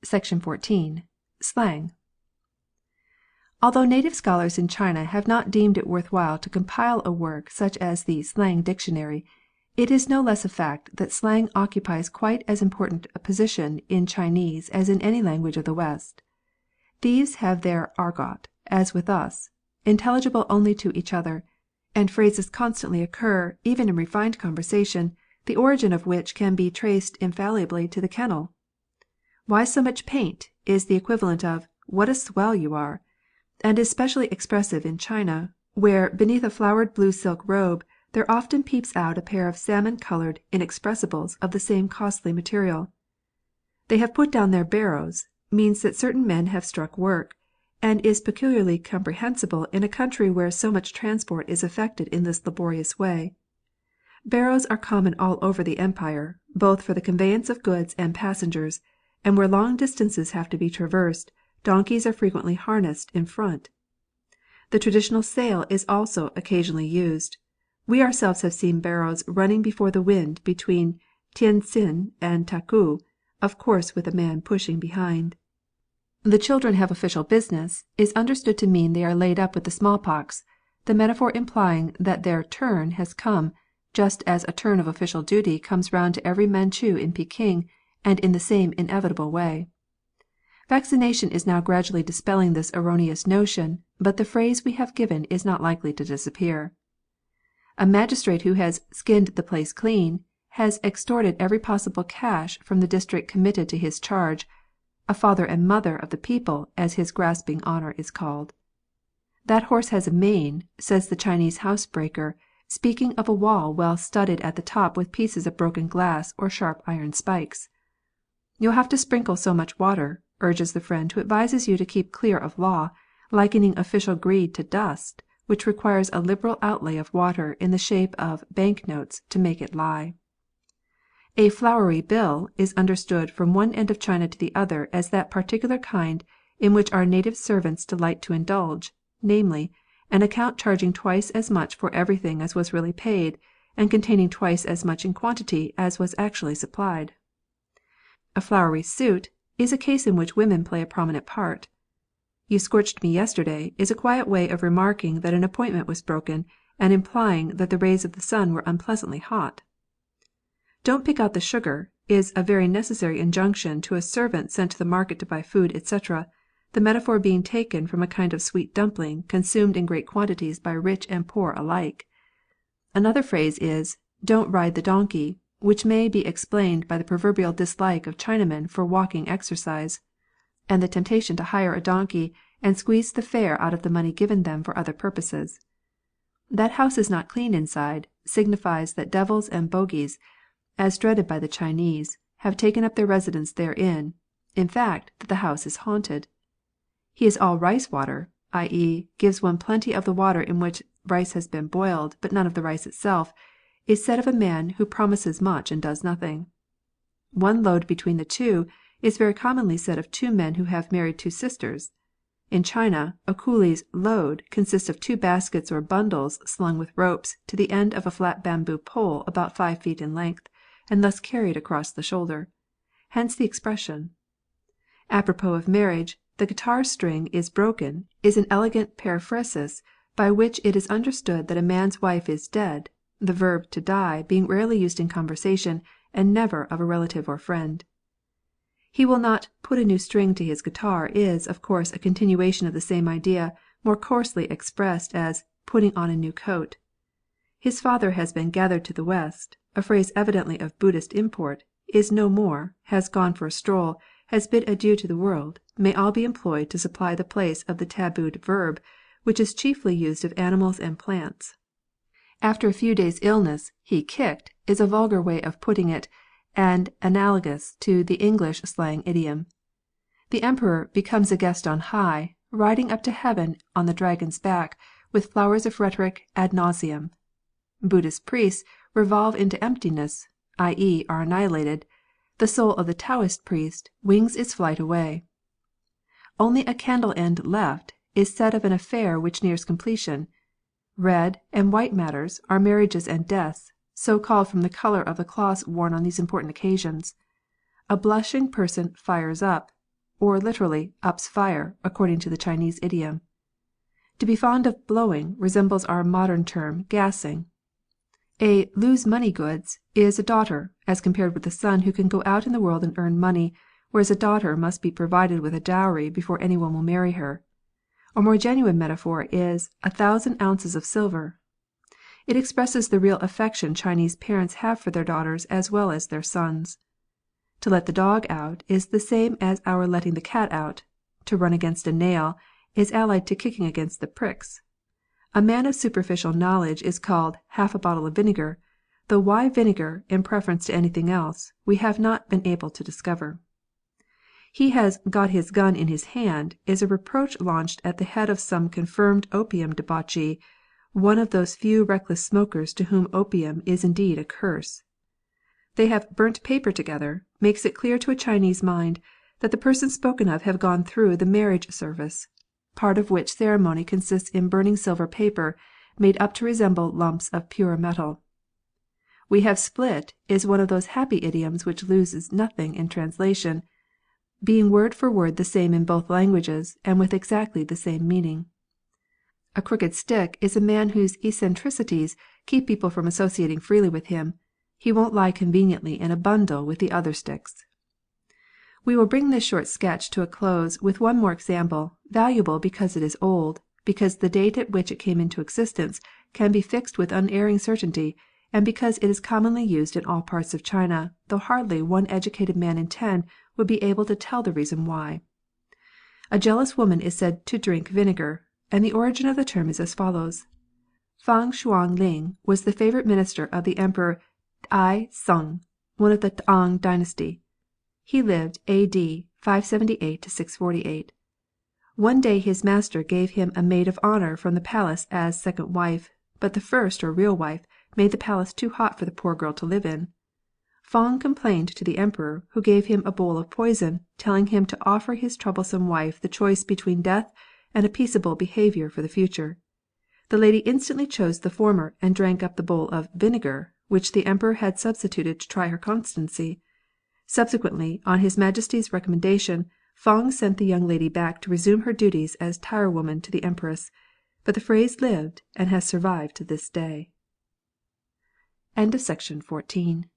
Section 14. Slang. Although native scholars in China have not deemed it worth while to compile a work such as the Slang Dictionary, it is no less a fact that slang occupies quite as important a position in Chinese as in any language of the West. Thieves have their argot, as with us, intelligible only to each other, and phrases constantly occur, even in refined conversation, the origin of which can be traced infallibly to the kennel. "Why so much paint?" is the equivalent of "What a swell you are!" and is specially expressive in China, where beneath a flowered blue silk robe there often peeps out a pair of salmon coloured inexpressibles of the same costly material. "They have put down their barrows" means that certain men have struck work, and is peculiarly comprehensible in a country where so much transport is effected in this laborious way. Barrows are common all over the empire, both for the conveyance of goods and passengers, and where long distances have to be traversed, donkeys are frequently harnessed in front. The traditional sail is also occasionally used. We ourselves have seen barrows running before the wind between Tientsin and Taku, of course with a man pushing behind. "The children have official business" is understood to mean they are laid up with the smallpox, the metaphor implying that their "turn" has come, just as a turn of official duty comes round to every Manchu in Peking, and in the same inevitable way. Vaccination is now gradually dispelling this erroneous notion, but the phrase we have given is not likely to disappear. A magistrate who has "skinned the place clean" has extorted every possible cash from the district committed to his charge, a "father and mother of the people," as his grasping honour is called. "That horse has a mane," says the Chinese housebreaker, speaking of a wall well studded at the top with pieces of broken glass or sharp iron spikes. "You'll have to sprinkle so much water," urges the friend who advises you to keep clear of law, likening official greed to dust, which requires a liberal outlay of water in the shape of bank notes to make it lie. A "flowery bill" is understood from one end of China to the other as that particular kind in which our native servants delight to indulge, namely, an account charging twice as much for everything as was really paid, and containing twice as much in quantity as was actually supplied. A "flowery suit" is a case in which women play a prominent part. "You scorched me yesterday" is a quiet way of remarking that an appointment was broken, and implying that the rays of the sun were unpleasantly hot. "Don't pick out the sugar" is a very necessary injunction to a servant sent to the market to buy food, etc., the metaphor being taken from a kind of sweet dumpling consumed in great quantities by rich and poor alike. Another phrase is "Don't ride the donkey," which may be explained by the proverbial dislike of Chinamen for walking exercise, and the temptation to hire a donkey and squeeze the fare out of the money given them for other purposes. "That house is not clean inside" signifies that devils and bogies, as dreaded by the Chinese, have taken up their residence therein, in fact, that the house is haunted. "He is all rice water," i.e., gives one plenty of the water in which rice has been boiled, but none of the rice itself, is said of a man who promises much and does nothing. "One load between the two" is very commonly said of two men who have married two sisters. In China, a coolie's "load" consists of two baskets or bundles slung with ropes to the end of a flat bamboo pole about 5 feet in length, and thus carried across the shoulder. Hence the expression. Apropos of marriage, "the guitar string is broken" is an elegant periphrasis by which it is understood that a man's wife is dead, the verb "to die" being rarely used in conversation, and never of a relative or friend. "He will not put a new string to his guitar" is, of course, a continuation of the same idea, more coarsely expressed as "putting on a new coat." "His father has been gathered to the West," a phrase evidently of Buddhist import, is no more, has gone for a stroll, has bid adieu to the world, may all be employed to supply the place of the tabooed verb, which is chiefly used of animals and plants. "After a few days' illness, he kicked" is a vulgar way of putting it, and analogous to the English slang idiom. "The Emperor becomes a guest on high, riding up to heaven on the dragon's back, with flowers of rhetoric ad nauseam." Buddhist priests revolve into emptiness, i.e., are annihilated. The soul of the Taoist priest wings its flight away. "Only a candle end left" is said of an affair which nears completion. "Red" and "white" matters are marriages and deaths, so called from the colour of the cloths worn on these important occasions. A blushing person "fires up." or literally "ups fire," according to the Chinese idiom. To be fond of "blowing" resembles our modern term "gassing." A "lose money goods" is a daughter, as compared with a son who can go out in the world and earn money, whereas a daughter must be provided with a dowry before any one will marry her. A more genuine metaphor is "1,000 ounces of silver." It expresses the real affection Chinese parents have for their daughters as well as their sons. To let the dog out is the same as our letting the cat out. To run against a nail is allied to kicking against the pricks. A man of superficial knowledge is called "half a bottle of vinegar," though why vinegar, in preference to anything else, we have not been able to discover. "He has got his gun in his hand" is a reproach launched at the head of some confirmed opium debauchee, one of those few reckless smokers to whom opium is indeed a curse. "They have burnt paper together" makes it clear to a Chinese mind that the persons spoken of have gone through the marriage service, part of which ceremony consists in burning silver paper, made up to resemble lumps of pure metal. "We have split" is one of those happy idioms which loses nothing in translation, being word for word the same in both languages, and with exactly the same meaning. A crooked stick is a man whose eccentricities keep people from associating freely with him. He won't lie conveniently in a bundle with the other sticks. We will bring this short sketch to a close with one more example, valuable because it is old, because the date at which it came into existence can be fixed with unerring certainty, and because it is commonly used in all parts of China, though hardly one educated man in 10 would be able to tell the reason why. A jealous woman is said to drink vinegar, and the origin of the term is as follows. Fang Shuang Ling was the favourite minister of the Emperor Ai Sung, one of the Tang dynasty. He lived A.D. 578 648. One day his master gave him a maid of honour from the palace as second wife, but the first or real wife made the palace too hot for the poor girl to live in. Fang complained to the Emperor, who gave him a bowl of poison, telling him to offer his troublesome wife the choice between death and a peaceable behaviour for the future. The lady instantly chose the former, and drank up the bowl of "vinegar" which the Emperor had substituted to try her constancy. Subsequently, on His Majesty's recommendation, Fang sent the young lady back to resume her duties as tirewoman to the Empress, but the phrase lived and has survived to this day. Section 15.